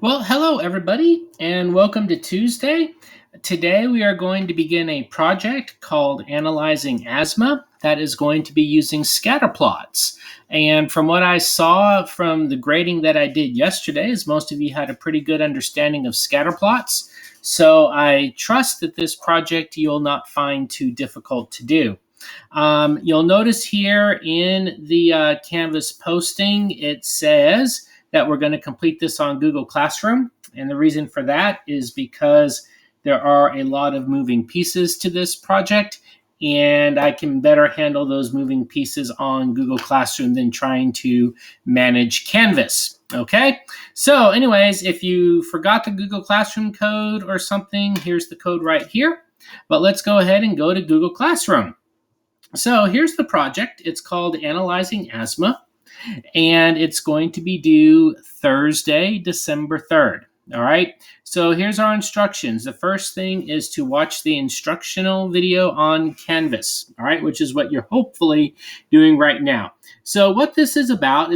Well, hello everybody, and welcome to Tuesday. Today we are going to begin a project called Analyzing Asthma that is going to be using scatter plots. And from what I saw from the grading that I did yesterday, is most of you had a pretty good understanding of scatter plots. So I trust that this project you'll not find too difficult to do. You'll notice here in the Canvas posting, it says that we're going to complete this on Google Classroom. And the reason for that is because there are a lot of moving pieces to this project, and I can better handle those moving pieces on Google Classroom than trying to manage Canvas. Okay, so anyways, if you forgot the Google Classroom code or something, here's the code right here. But let's go ahead and go to Google Classroom. So here's the project. It's called Analyzing Asthma, and it's going to be due Thursday, December 3rd. All right, so here's our instructions. The first thing is to watch the instructional video on Canvas, all right, which is what you're hopefully doing right now. So what this is about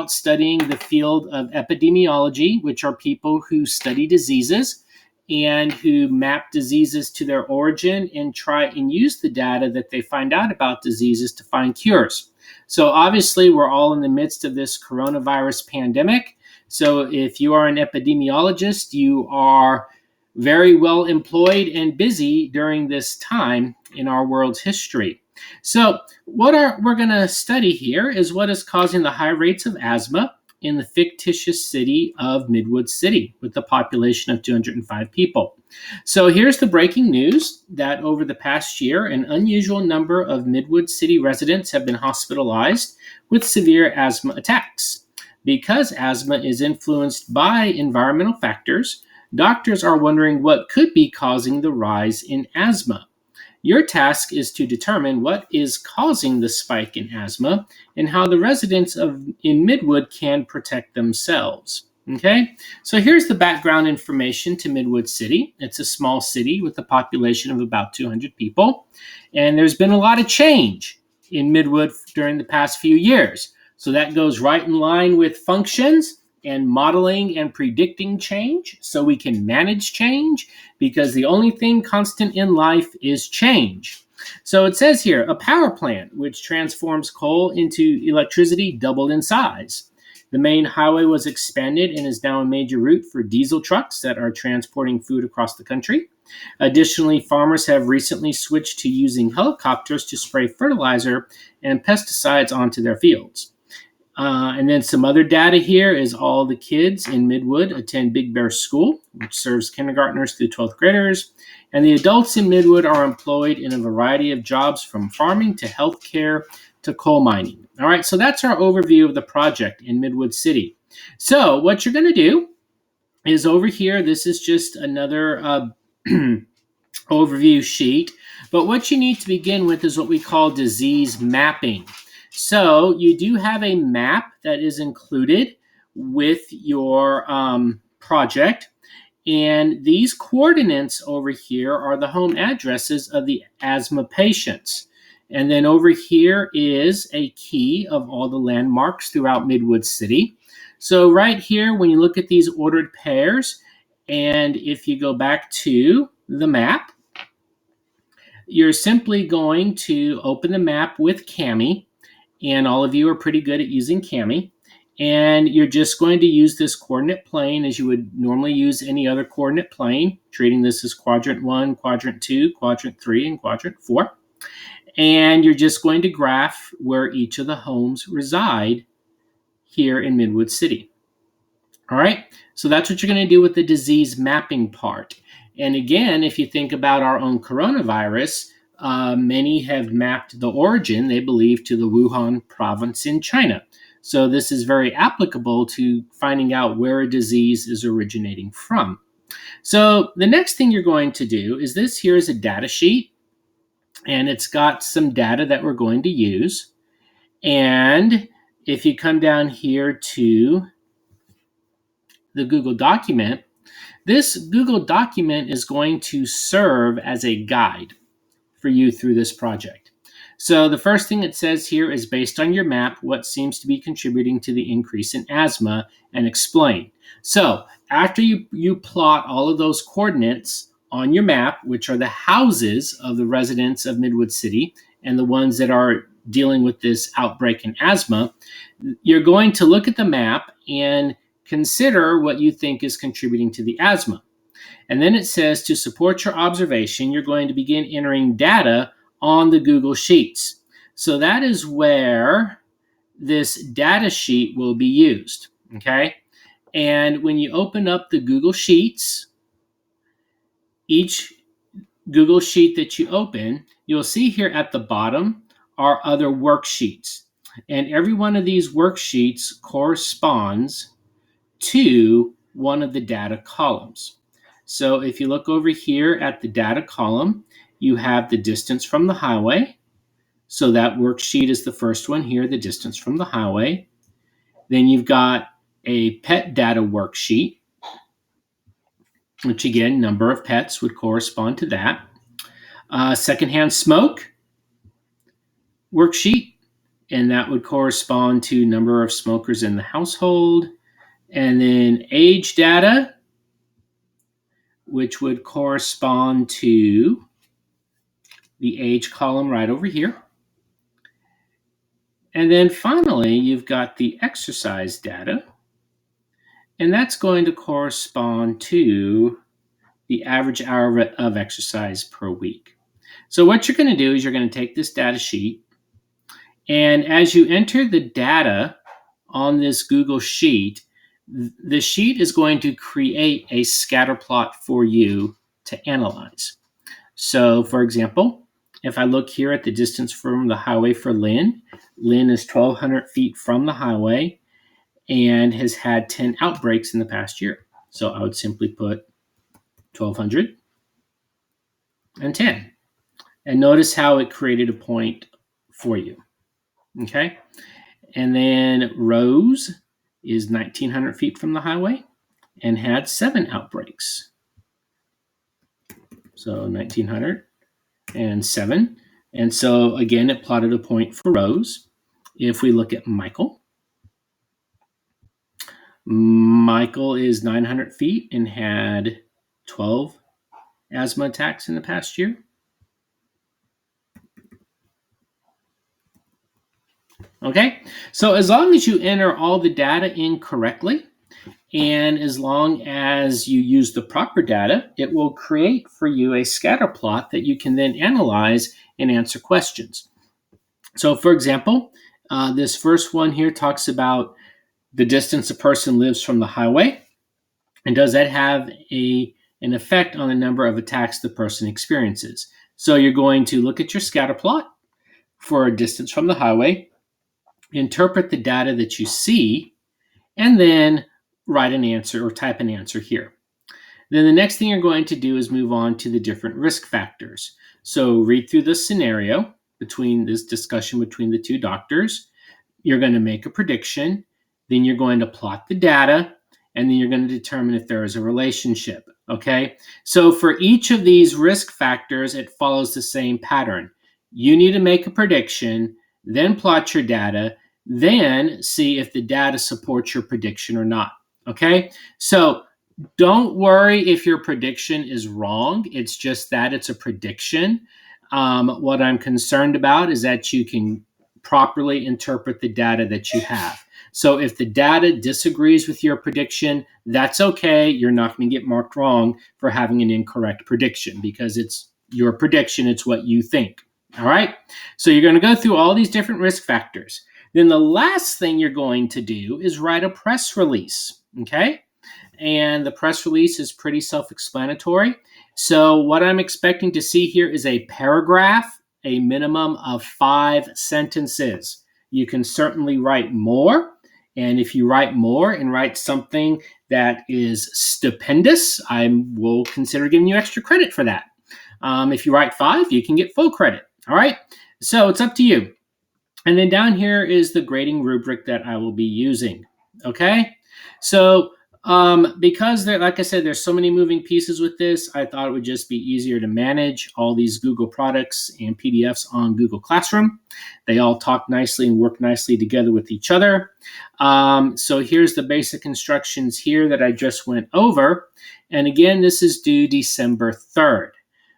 studying the field of epidemiology, which are people who study diseases and who map diseases to their origin and try and use the data that they find out about diseases to find cures. So obviously, we're all in the midst of this coronavirus pandemic. So if you are an epidemiologist, you are very well employed and busy during this time in our world's history. So what we're going to study here is what is causing the high rates of asthma in the fictitious city of Midwood City with a population of 205 people. So here's the breaking news that over the past year, an unusual number of Midwood City residents have been hospitalized with severe asthma attacks. Because asthma is influenced by environmental factors, doctors are wondering what could be causing the rise in asthma. Your task is to determine what is causing the spike in asthma and how the residents in Midwood can protect themselves. Okay, so here's the background information to Midwood City. It's a small city with a population of about 200 people, and there's been a lot of change in Midwood during the past few years. So that goes right in line with functions and modeling and predicting change so we can manage change, because the only thing constant in life is change. So it says here, a power plant which transforms coal into electricity doubled in size. The main highway was expanded and is now a major route for diesel trucks that are transporting food across the country. Additionally, farmers have recently switched to using helicopters to spray fertilizer and pesticides onto their fields. And then some other data here is all the kids in Midwood attend Big Bear School, which serves kindergartners through 12th graders. And the adults in Midwood are employed in a variety of jobs from farming to healthcare to coal mining. All right, so that's our overview of the project in Midwood City. So what you're going to do is over here, this is just another overview sheet. But what you need to begin with is what we call disease mapping. So you do have a map that is included with your project. And these coordinates over here are the home addresses of the asthma patients. And then over here is a key of all the landmarks throughout Midwood City. So right here, when you look at these ordered pairs, and if you go back to the map, you're simply going to open the map with Cami. And all of you are pretty good at using Cami. And you're just going to use this coordinate plane as you would normally use any other coordinate plane, treating this as quadrant 1, quadrant 2, quadrant 3, and quadrant 4. And you're just going to graph where each of the homes reside here in Midwood City. All right, so that's what you're going to do with the disease mapping part. And again, if you think about our own coronavirus, many have mapped the origin, they believe, to the Wuhan province in China. So this is very applicable to finding out where a disease is originating from. So the next thing you're going to do is this here is a data sheet, and it's got some data that we're going to use. And if you come down here to the Google document, this Google document is going to serve as a guide for you through this project. So the first thing it says here is, based on your map, what seems to be contributing to the increase in asthma, and explain. So after you plot all of those coordinates on your map, which are the houses of the residents of Midwood City and the ones that are dealing with this outbreak in asthma, you're going to look at the map and consider what you think is contributing to the asthma. And then it says to support your observation, you're going to begin entering data on the Google Sheets. So that is where this data sheet will be used, okay? And when you open up the Google Sheets, each Google Sheet that you open, you'll see here at the bottom are other worksheets. And every one of these worksheets corresponds to one of the data columns. So if you look over here at the data column, you have the distance from the highway. So that worksheet is the first one here, the distance from the highway. Then you've got a pet data worksheet, which again, number of pets would correspond to that. Secondhand smoke worksheet, and that would correspond to number of smokers in the household. And then age data, which would correspond to the age column right over here. And then finally, you've got the exercise data, and that's going to correspond to the average hour of exercise per week. So what you're going to do is you're going to take this data sheet, and as you enter the data on this Google Sheet, the sheet is going to create a scatter plot for you to analyze. So for example, if I look here at the distance from the highway for Lynn, Lynn is 1,200 feet from the highway and has had 10 outbreaks in the past year. So I would simply put 1,200 and 10. And notice how it created a point for you. Okay. And then Rose is 1,900 feet from the highway and had 7 outbreaks. So 1,900 and 7. And so again, it plotted a point for Rose. If we look at Michael, Michael is 900 feet and had 12 asthma attacks in the past year. Okay, so as long as you enter all the data in correctly, and as long as you use the proper data, it will create for you a scatter plot that you can then analyze and answer questions. So for example, this first one here talks about the distance a person lives from the highway, and does that have an effect on the number of attacks the person experiences. So you're going to look at your scatter plot for a distance from the highway, interpret the data that you see, and then write an answer or type an answer here. Then the next thing you're going to do is move on to the different risk factors. So read through the scenario between this discussion between the two doctors. You're going to make a prediction. Then you're going to plot the data, and then you're going to determine if there is a relationship. Okay. So for each of these risk factors, it follows the same pattern. You need to make a prediction, then plot your data, then see if the data supports your prediction or not. Okay, so don't worry if your prediction is wrong. It's just that it's a prediction. What I'm concerned about is that you can properly interpret the data that you have. So if the data disagrees with your prediction, that's okay. You're not going to get marked wrong for having an incorrect prediction because it's your prediction. It's what you think. All right, so you're going to go through all these different risk factors. Then the last thing you're going to do is write a press release, okay? And the press release is pretty self-explanatory. So what I'm expecting to see here is a paragraph, a minimum of 5 sentences. You can certainly write more. And if you write more and write something that is stupendous, I will consider giving you extra credit for that. If you write 5, you can get full credit. All right, so it's up to you. And then down here is the grading rubric that I will be using. Okay, so Because there, like I said, there's so many moving pieces with this, I thought it would just be easier to manage all these Google products and PDFs on Google Classroom. They all talk nicely and work nicely together with each other. So here's the basic instructions here that I just went over. And again, this is due December 3rd.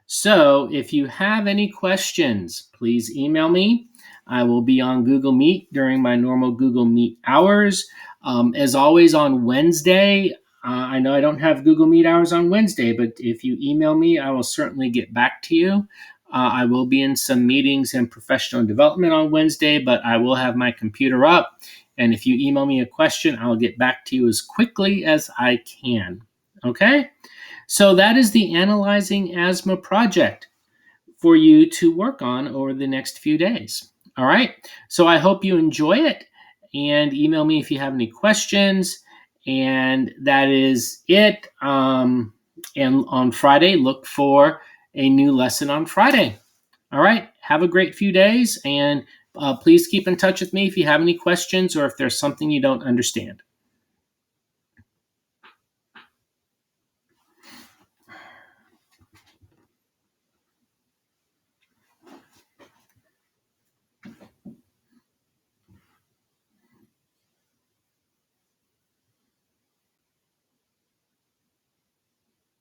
So if you have any questions, please email me. I will be on Google Meet during my normal Google Meet hours. As always, on Wednesday, I know I don't have Google Meet hours on Wednesday, but if you email me, I will certainly get back to you. I will be in some meetings and professional development on Wednesday, but I will have my computer up. And if you email me a question, I'll get back to you as quickly as I can. Okay? So that is the Analyzing Asthma project for you to work on over the next few days. All right. So I hope you enjoy it, and email me if you have any questions. And that is it. And on Friday, look for a new lesson on Friday. All right. Have a great few days, and please keep in touch with me if you have any questions or if there's something you don't understand.